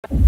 Hello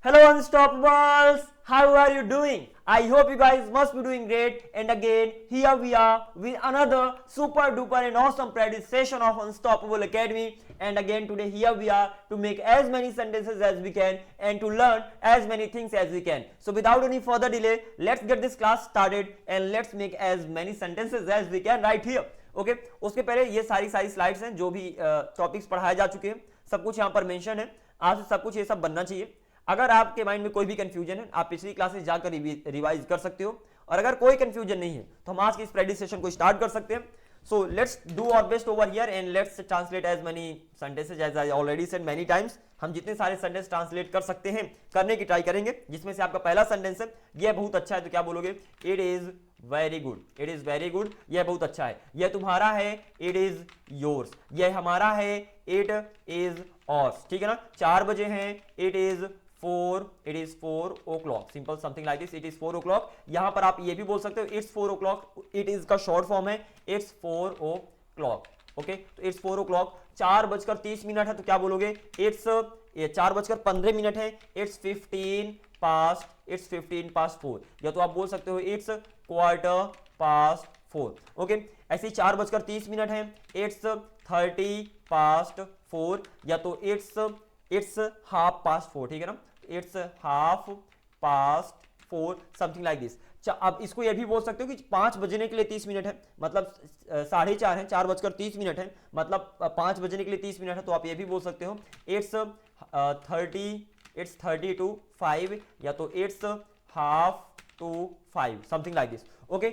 Unstoppables, how are you doing? I hope you guys must be doing great, and again here we are with another super duper and awesome practice session of Unstoppable Academy. And again today here we are to make as many sentences as we can and to learn as many things as we can. So without any further delay, let's get this class started and let's make as many sentences as we can right here. Okay, उसके पहले ये सारी slides हैं जो भी topics पढ़ाए जा चुके हैं, सब कुछ यहाँ पर मेंशन है. आज से सब कुछ ये सब बनना चाहिए. अगर आपके माइंड में कोई भी कंफ्यूजन है, आप पिछली क्लासेस जाकर रिवाइज कर सकते हो, और अगर कोई कंफ्यूजन नहीं है तो हम आज की इस प्रैक्टिस सेशन को स्टार्ट कर सकते हैं. So let's do our best over here and let's translate as many sentences as I already said many times. हम जितने सारे सेंटेंस ट्रांसलेट कर सकते हैं करने की ट्राई करेंगे. जिसमें से आपका पहला सेंटेंस है, यह बहुत अच्छा है, तो क्या बोलोगे? It is very good. It is very good, यह बहुत अच्छा है. यह तुम्हारा है, इट इज योर्स. यह हमारा है, इट इज ऑर्स. ठीक है ना. 4 बजे हैं, it is 4 o'clock. Simple something like this, it is 4 o'clock. यहां पर आप ये भी बोल सकते हो इट्स 4 o'clock. इट इज का शॉर्ट फॉर्म है इट्स 4 o'clock. ओके, तो इट्स 4 o'clock. 4:30 है, तो क्या बोलोगे? इट्स 4:15 है, इट्स 15 past 4. या तो आप बोल सकते हो इट्स 4:15. ओके, ऐसे 4:30 है, इट्स 30 past 4. या तो इट्स 1/2 past 4. ठीक है ना. It's 1/2 past 4, something like this. अब इसको ये भी बोल सकते हो कि 5 बजने के लिए 30 मिनट है, मतलब 4:30 है, 4:30 है, मतलब 5 बजने के लिए 30 मिनट है, तो आप ये भी बोल सकते हो इट्स 30 to 5. या तो it's 1/2 to 5, something like this. Okay,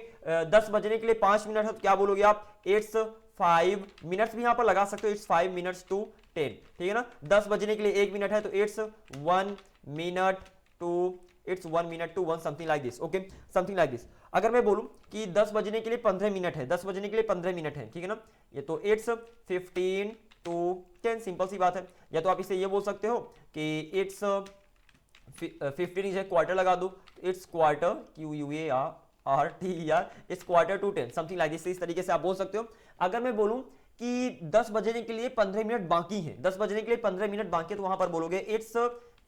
10 बजने के लिए 5 मिनट है, तो क्या बोलोगे आप? इट्स 5 मिनट्स भी यहां पर लगा सकते हो, इट्स 5 minutes to 10. ठीक है ना. 10 बजने के लिए 1 मिनट है, तो it's 1 minute to 1, something like this. Okay, something like this. अगर मैं बोलूं कि 10 बजने के लिए 15 मिनट है, 10 बजने के लिए 15 मिनट है, ठीक है ना, ये तो इट्स 15 to 10, सिंपल सी बात है. या तो आप इसे ये बोल सकते हो कि इट्स 15 इज क्वार्टर लगा दो, it's quarter, QUARTER, it's quarter to 10, something like this. इस तरीके से आप बोल सकते हो. अगर मैं बोलूं कि 10 बजने के लिए 15 मिनट बाकी है, 10 बजने के लिए 15 मिनट बाकी है, तो वहां पर बोलोगे इट्स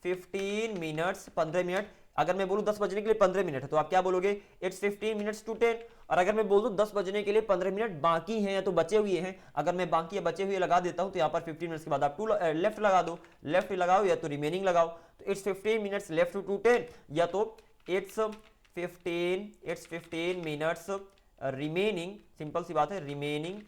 15 minutes, 15 मिनट. अगर मैं बोलूं 10 बजने के लिए 15 मिनट है, तो आप क्या बोलोगे? It's 15 minutes to 10. और अगर मैं बोल दूं 10 बजने के लिए 15 मिनट बाकी हैं या तो बचे हुए हैं, अगर मैं बाकी या बचे हुए लगा देता हूं, तो यहां पर 15 मिनट्स के बाद आप लेफ्ट लगा दो, लेफ्ट लगाओ या तो रिमेनिंग लगाओ, तो इट्स 15 minutes लेफ्ट टू 10. या तो इट्स 15 minutes रिमेनिंग, सिंपल सी बात है, remaining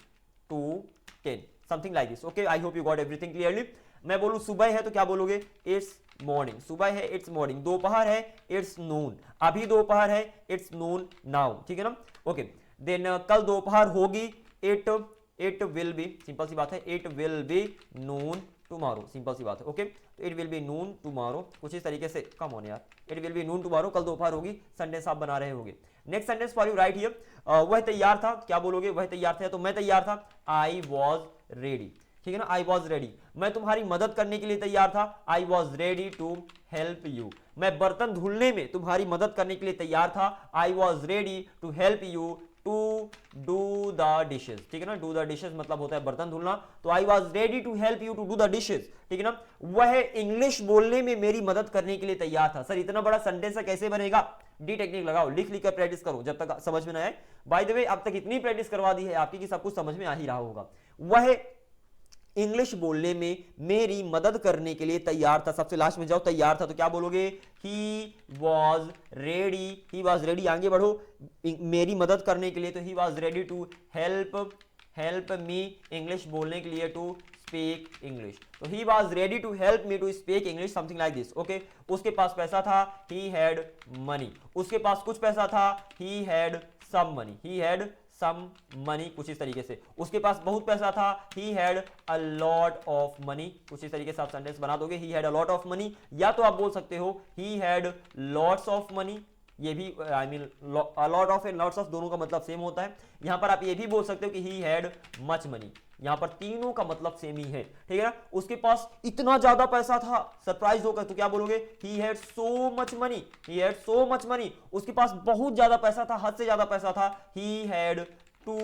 to 10, something like this. Okay, I hope you got everything clearly. मैं बोलूं सुबह है, तो क्या बोलोगे? It's morning. सुबह है, इट्स मॉर्निंग. दोपहर है, इट्स नून. अभी दोपहर है, इट्स नून नाउ. ठीक है ना. ओके, देन कल दोपहर होगी, इट विल बी, सिंपल सी बात है, it will be noon tomorrow, simple सी बात है. ओके, तो it will be noon tomorrow, कुछ इस तरीके से. कम ऑन यार, it will be noon tomorrow, कल दोपहर होगी. सेंटेंस आप बना रहे होंगे. Next sentence for you right here. वह तैयार था, क्या बोलोगे? वह तैयार था, तो मैं तैयार था, आई वॉज रेडी. ठीक है ना. आई वॉज रेडी, मैं तुम्हारी मदद करने के लिए तैयार था, I was ready to help you. मैं बर्तन धुलने में तुम्हारी मदद करने के लिए तैयार था, I was ready to help you to do the dishes. ठीक है ना. डू द डिशेज मतलब होता है बर्तन धुलना, तो I was ready to help you to do the dishes. ठीक है ना. वह इंग्लिश बोलने में मेरी मदद करने के लिए तैयार था. सर इतना बड़ा सेंटेंस कैसे बनेगा? डी टेक्निक लगाओ, लिख लिख कर प्रैक्टिस करो जब तक समझ में ना आए. बाय द वे, अब तक इतनी प्रैक्टिस करवा दी है आपकी कि सब कुछ समझ में आ ही रहा होगा. वह इंग्लिश बोलने में मेरी मदद करने के लिए तैयार था. सबसे लास्ट में जाओ, तैयार था, तो क्या बोलोगे? He was ready. He was ready, आगे बढ़ो, मेरी मदद करने के लिए, तो he was ready to help me English बोलने के लिए, टू स्पीक इंग्लिश. तो he was ready to help me to speak English, something like this. Okay, उसके पास पैसा था, ही हैड मनी. उसके पास कुछ पैसा था, he had some money. He had some money, कुछ इस तरीके से. उसके पास बहुत पैसा था, he had a lot of money. कुछ इस तरीके से आप सेंटेंस बना दोगे, he had a lot of money. या तो आप बोल सकते हो he had lots of money. ये भी I mean lot of and lots of दोनों का मतलब सेम होता है. यहां पर आप ये भी बोल सकते हो कि ही हैड मच मनी. यहां पर तीनों का मतलब सेम ही है. ठीक है ना. उसके पास इतना ज्यादा पैसा था, सरप्राइज होकर, तो क्या बोलोगे? He had so much money. He had so much money. उसके पास बहुत ज्यादा पैसा था, हद से ज्यादा पैसा था, he had too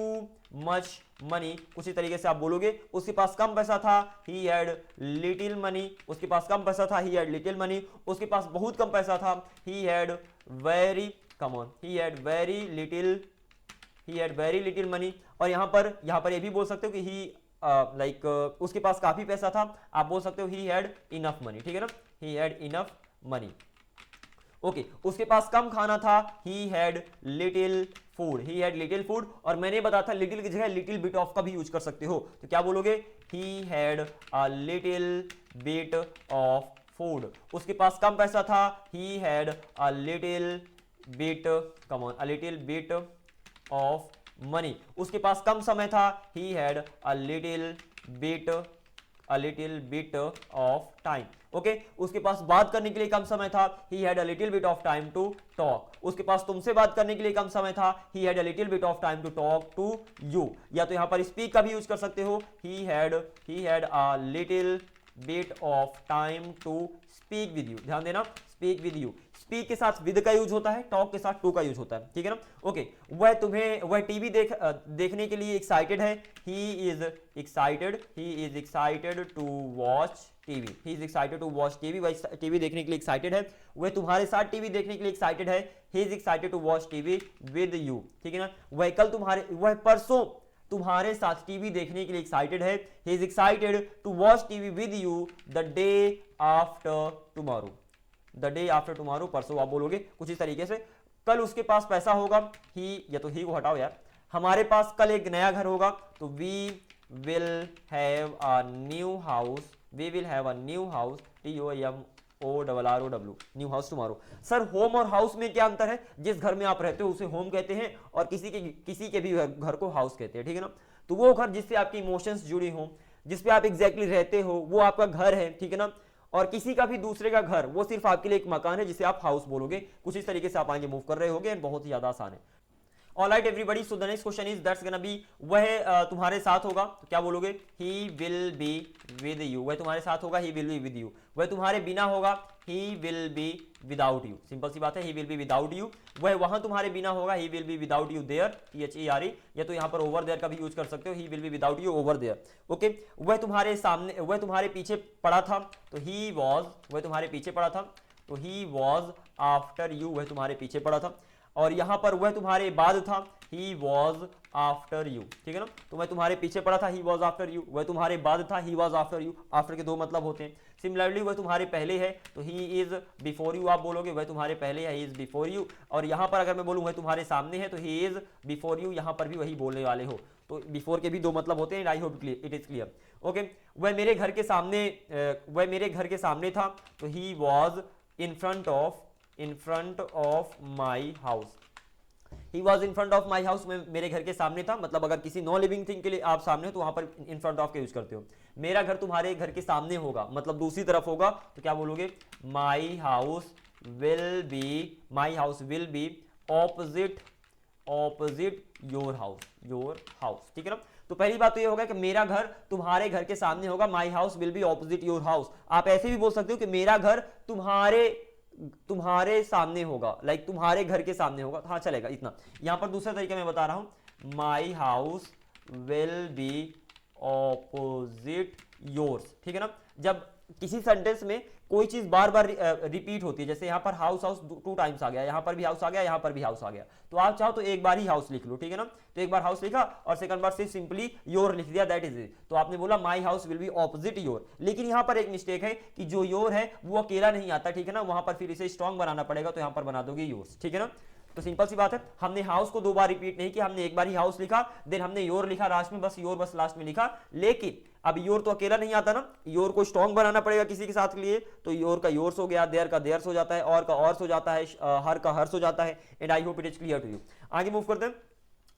much money, उसी तरीके से आप बोलोगे उसके पास कम पैसा था, ही हैड लिटिल मनी, उसके पास कम पैसा था, ही हैड लिटिल मनी, उसके पास बहुत कम पैसा था, he had very, come on, he had very little money. और यहां पर ये भी बोल सकते हो कि ही उसके पास काफी पैसा था, आप बोल सकते हो ही हैड इनफ मनी, ठीक है ना, he had enough money. Okay, उसके पास कम खाना था, ही हैड लिटिल फूड, और मैंने बताया था लिटिल की जगह लिटिल बिट ऑफ का भी यूज कर सकते हो, तो क्या बोलोगे, he had a little bit of food. उसके पास कम पैसा था, he had a little bit, come on, a little bit of money. उसके पास कम समय था, he had a little bit of time. Okay, उसके पास बात करने के लिए कम समय था, he had a little bit of time to talk. उसके पास तुमसे बात करने के लिए कम समय था, he had a little bit of time to talk to you. या तो यहां पर स्पीक का भी यूज कर सकते हो, he had a little bit of time to speak with you. ध्यान देना, स्पीक विद यू, स्पीक के साथ विद का यूज होता है, टॉक के साथ टू का यूज होता है, ठीक है ना। ओके, वह टीवी देखने के लिए एक्साइटेड है, he is excited to watch TV, वह टीवी देखने के लिए एक्साइटेड है। वह तुम्हारे साथ टीवी देखने के लिए एक्साइटेड है, he is excited to watch TV with you, ठीक है ना। वह परसों तुम्हारे साथ टीवी देखने के लिए एक्साइटेड है, he is excited to watch TV with you the day after tomorrow, परसों आप बोलोगे कुछ इस तरीके से। कल उसके पास पैसा होगा, ही, या तो ही को हटाओ यार, हमारे पास कल एक नया घर होगा, तो we will have a new house, TOMORROW, new house tomorrow. Sir home और हाउस में क्या अंतर है? जिस घर में आप रहते हो उसे होम कहते हैं, और किसी के भी घर को हाउस कहते हैं, ठीक है ना। तो वो घर जिससे आपके इमोशंस जुड़े हों, जिस पे आप एग्जैक्टली रहते हो, वो आपका घर है, ठीक है ना। और किसी का भी दूसरे का घर, वो सिर्फ आपके लिए एक मकान है जिसे आप हाउस बोलोगे। कुछ इस तरीके से आप आगे मूव कर रहे होगे, बहुत ही ज्यादा आसान है। Alright everybody, so the next question is that's gonna be, वह तुम्हारे साथ होगा, तो क्या बोलोगे, he will be with you. वह तुम्हारे साथ होगा, he will be with you. वह तुम्हारे बिना होगा, he will be without you. Simple सी बात है, he will be without you. वह वहां तुम्हारे बिना होगा, he will be without you there, THERE, या तो यहां पर ओवर देयर का भी यूज कर सकते हो, he will be without you over there. Okay, वह तुम्हारे पीछे पड़ा था, तो वह तुम्हारे पीछे पड़ा था, तो ही वॉज आफ्टर यू, वह तुम्हारे पीछे पड़ा था। और यहां पर वह तुम्हारे बाद था, ही वॉज आफ्टर यू, ठीक है ना। तो वह तुम्हारे पीछे पड़ा था, ही वॉज आफ्टर यू। वह तुम्हारे बाद था, he was after you. After के दो मतलब होते हैं। सिमिलरली वह तुम्हारे पहले है, तो ही इज बिफोर यू आप बोलोगे, वह तुम्हारे पहले है, ही इज बिफोर यू। और यहां पर अगर मैं बोलूं वह तुम्हारे सामने है, तो ही इज बिफोर यू, यहां पर भी वही बोलने वाले हो। तो बिफोर के भी दो मतलब होते हैं, आई hope it is clear. Okay, वह मेरे घर के सामने था, तो he was in front of my house. He was in front of my house, मेरे घर के सामने था। मतलब अगर किसी नॉन लिविंग थिंग के लिए आप सामने हो, तो वहां पर इन फ्रंट ऑफ का यूज करते हो। मेरा घर तुम्हारे घर के सामने होगा, मतलब दूसरी तरफ होगा, तो क्या बोलोगे, my house will be opposite your house, ठीक है ना। तो पहली बात तो ये होगा कि मेरा घर तुम्हारे घर के सामने होगा, my house will be opposite your house. आप ऐसे भी बोल सकते हो कि मेरा घर तुम्हारे सामने होगा, लाइक तुम्हारे घर के सामने होगा, हाँ चलेगा इतना। यहां पर दूसरा तरीका मैं बता रहा हूं, my house will be opposite yours, ठीक है ना। जब किसी सेंटेंस में कोई चीज बार बार रिपीट होती है, जैसे यहां पर हाउस 2 टाइम्स आ गया, यहां पर भी हाउस आ गया, यहां पर भी हाउस आ गया, तो आप चाहो तो एक बार ही हाउस लिख लो, ठीक है ना। तो एक बार हाउस लिखा और सेकंड बार सिर्फ सिंपली योर लिख दिया, दैट इज इट। तो आपने बोला my house will be opposite your. लेकिन यहां पर एक मिस्टेक है कि जो योर है वो अकेला नहीं आता, ठीक है ना। वहां पर फिर इसे स्ट्रॉन्ग बनाना पड़ेगा, तो यहां पर बना दोगे योर्स, ठीक है ना। तो सिंपल सी बात है, हमने हाउस को 2 बार रिपीट नहीं किया, हमने एक बार ही हाउस लिखा, देन हमने योर लिखा लास्ट में, बस लास्ट में लिखा। लेकिन अब योर तो अकेला नहीं आता ना, योर को स्ट्रॉन्ग बनाना पड़ेगा किसी के साथ के लिए, तो योर का योर्स हो गया, देयर का देयर्स हो जाता है, और का ऑर्स हो जाता है, हर का हर्स हो जाता है। And I hope it is clear to you. आगे मूव करते हैं।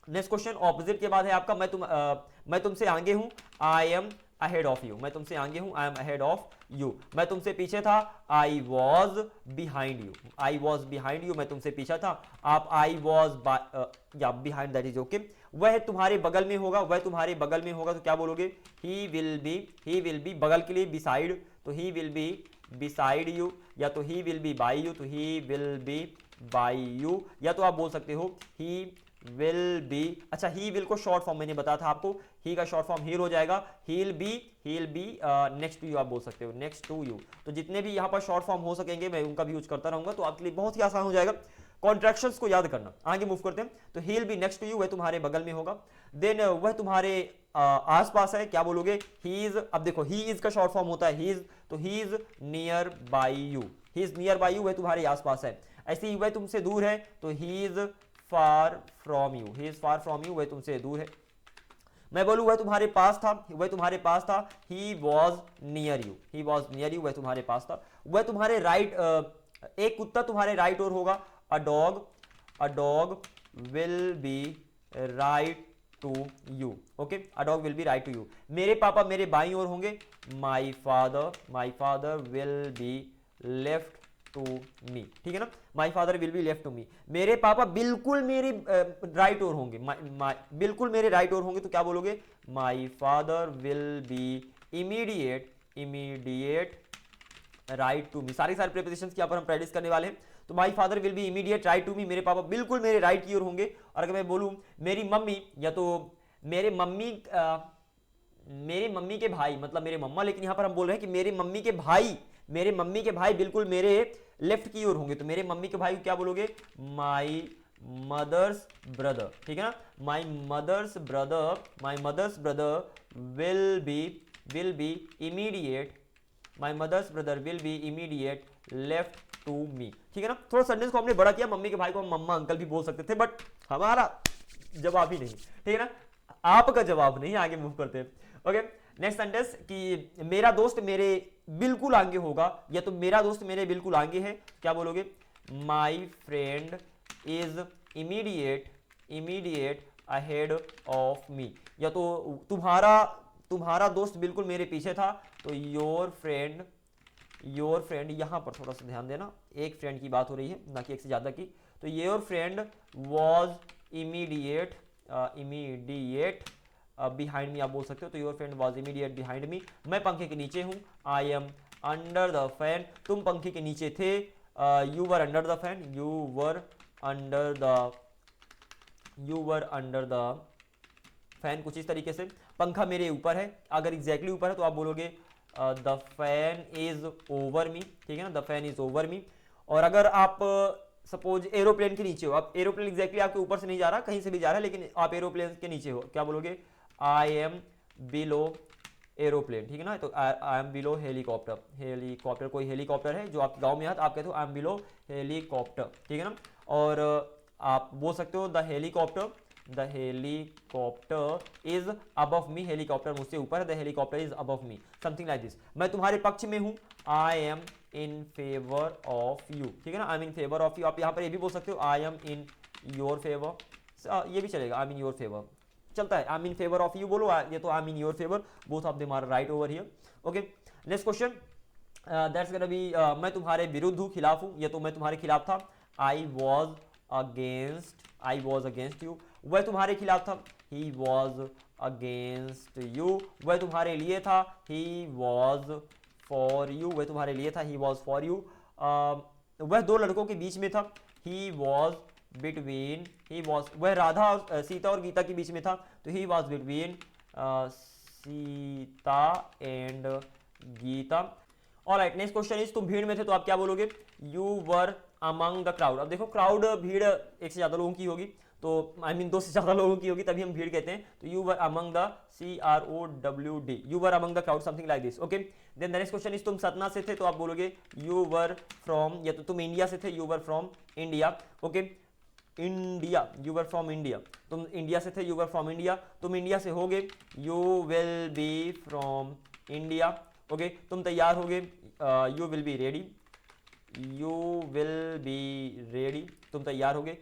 नेक्स्ट क्वेश्चन ऑपोजिट के बाद है आपका, मैं तुमसे आगे हूं, I am ahead of you. मैं तुमसे आगे हूं, I am ahead of you. मैं तुमसे पीछे था, आई वॉज बिहाइंड यू। मैं तुमसे पीछे था, आप I was behind, that is okay. वह तुम्हारे बगल में होगा, तो क्या बोलोगे, ही विल बी बगल के लिए बिसाइड, तो he will be beside you, या तो he will be by you, तो he will be by you, या तो आप बोल सकते हो ही विल बी, अच्छा ही विल को शॉर्ट फॉर्म मैंने बताया था आपको, ही का शॉर्ट फॉर्म हील हो जाएगा, he'll be next to you आप बोल सकते हो, नेक्स्ट टू यू। तो जितने भी यहाँ पर शॉर्ट फॉर्म हो सकेंगे मैं उनका भी यूज करता रहूंगा, तो आपके लिए बहुत ही आसान हो जाएगा कॉन्ट्रैक्शंस को याद करना। आगे मूव करते हैं, तो he'll be next to you, वह तुम्हारे बगल में होगा। देन वह तुम्हारे आसपास है, क्या बोलोगे, ही इज। अब देखो ही इज का शॉर्ट फॉर्म होता है ही इज, तो he is near by you, he is near by you, वह तुम्हारे आसपास है। ऐसे ही वह तुमसे दूर है, तो he is far from you, he is far from you, वह तुमसे दूर है। मैं बोलूं वह तुम्हारे पास था, वह तुम्हारे पास था, he was near you, he was near you, वह तुम्हारे पास था। वह तुम्हारे राइट, एक कुत्ता तुम्हारे राइट ओर होगा, a dog will be right to you, okay, a dog will be right to you. मेरे पापा मेरे बाईं ओर होंगे, my father will be left to me, ठीक है ना, my father will be left to me. मेरे पापा बिल्कुल मेरे राइट ओर होंगे, बिल्कुल मेरे राइट ओर होंगे, तो क्या बोलोगे, my father will be immediate right to me. सारे प्रेपोजिशंस की यहाँ पर हम प्रैक्टिस करने वाले हैं। तो my father will be immediate right to me, मेरे पापा बिल्कुल मेरे राइट की ओर होंगे। और अगर मैं बोलूँ मेरी मम्मी, या तो मेरे मम्मी के भाई, मतलब मेरे मम्मा, लेकिन यहाँ पर हम बोल रहे हैं कि मेरे मम्मी के भाई बिल्कुल मेरे लेफ्ट की ओर होंगे, तो मेरे मम्मी के भाई को क्या बोलोगे, माई मदर्स ब्रदर, ठीक है ना, my mother's brother will be immediate, my mother's brother will be immediate left to me, ठीक है ना। थोड़ा सेंटेंस को हमने बड़ा किया, मम्मी के भाई को हम मम्मा अंकल भी बोल सकते थे, बट हमारा जवाब ही नहीं, ठीक है ना, आपका जवाब नहीं। आगे मूव करते हैं, ओके। नेक्स्ट सेंटेंस कि मेरा दोस्त मेरे बिल्कुल आगे होगा, या तो मेरा दोस्त मेरे बिल्कुल आगे है, क्या बोलोगे, my friend is immediate ahead of me. या तो तुम्हारा दोस्त बिल्कुल मेरे पीछे था, तो योर फ्रेंड, यहां पर थोड़ा सा ध्यान देना, एक फ्रेंड की बात हो रही है ना कि एक से ज्यादा की। तो your friend was immediate behind me आप बोल सकते हो, तो your friend was immediate behind me. मैं पंखे के नीचे हूं, I am under the fan, तुम पंखे के नीचे थे, you were under the fan, you were under the fan, कुछ इस तरीके से। पंखा मेरे ऊपर है, अगर एग्जैक्टली ऊपर है तो आप बोलोगे the fan is over me, ठीक है ना, the fan is over me. और अगर आप सपोज एरोप्लेन के नीचे हो, आप एरोप्लेन एग्जैक्टली आपके ऊपर से नहीं जा रहा, कहीं से भी जा रहा है, लेकिन आप एरोप्लेन के नीचे हो, क्या बोलोगे, आई एम बिलो एरोप्लेन, ठीक है ना, तो आई एम बिलो हेलीकॉप्टर, कोई हेलीकॉप्टर है जो आपके गांव में है, तो आप कहते हो आई एम बिलो हेलीकॉप्टर, ठीक है ना। और आप बोल सकते हो the helicopter is above me, helicopter मुझसे ऊपर है, the helicopter is above me, something like this. मैं तुम्हारे पक्ष में हूं, आई am in favour of you, ठीक है ना, आई am in favour of you. आप यहाँ पर ये भी बोल सकते हो आई एम इन योर फेवर, ये भी चलेगा, आई एम इन योर फेवर चलता है, आई am in favour of you बोलो, ये तो I am in your favour, both of them are right over here, okay. Next question, that's gonna be मैं तुम्हारे विरुद्ध हूँ, खिलाफ हूँ, या तो मैं तुम्हारे खिलाफ था, आई वॉज अगेंस्ट यू, वह तुम्हारे खिलाफ था, ही वॉज अगेंस्ट यू, वह तुम्हारे लिए था, ही वॉज फॉर यू, वह तुम्हारे लिए था, ही वॉज फॉर यू। वह दो लड़कों के बीच में था, ही वॉज बिटवीन, वह राधा और सीता और गीता के बीच में था, तो he was between Sita and Gita. Alright, next question is तुम भीड़ में थे, तो आप क्या बोलोगे, you were among the crowd. अब देखो क्राउड, भीड़ एक से ज्यादा लोगों की होगी, तो आई मीन दो से ज्यादा लोगों की होगी, तभी हम भीड़ कहते हैं, तो you were among the CROWD, you were among the crowd, something like this, okay. Then the next question is तुम सतना से थे, तो आप बोलोगे यू वर फ्रॉम, या तो तुम इंडिया से थे, you were from India, okay, India, you were from India, तुम इंडिया से थे, यू वर फ्रॉम इंडिया, तुम इंडिया से होगे, you will B from India, okay. तुम तैयार होगे, यू विल बी रेडी, तुम तैयार होगे।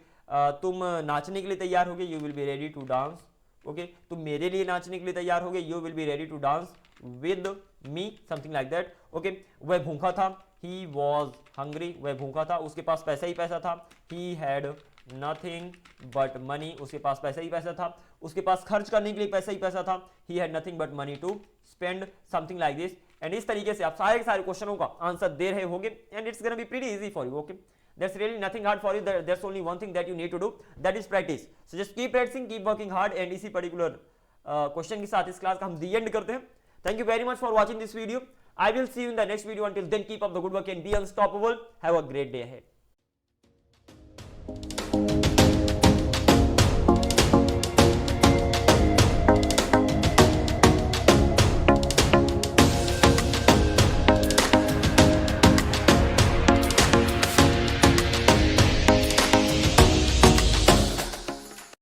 तुम नाचने के लिए तैयार होगे, you will be ready to dance, okay. तुम मेरे लिए नाचने के लिए तैयार होगे, you will be ready to dance with me, something like that, okay. वह भूखा था, ही वॉज हंग्री, वह भूखा था, उसके पास पैसा ही पैसा था, he had nothing but money, उसके पास पैसा ही पैसा था, उसके पास खर्च करने के लिए पैसा ही पैसा था, he had nothing but money to spend, something like this. And इस तरीके से आप सारे के सारे क्वेश्चनों का आंसर दे रहे होंगे, and it's gonna be pretty easy for you, okay. There's really nothing hard for you. There's only one thing that you need to do, that is practice. So just keep practicing, keep working hard, and इसी particular question के साथ इस class का हम the end करते हैं. Thank you very much for watching this video. I will see you in the next video. Until then, keep up the good work and be unstoppable. Have a great day ahead.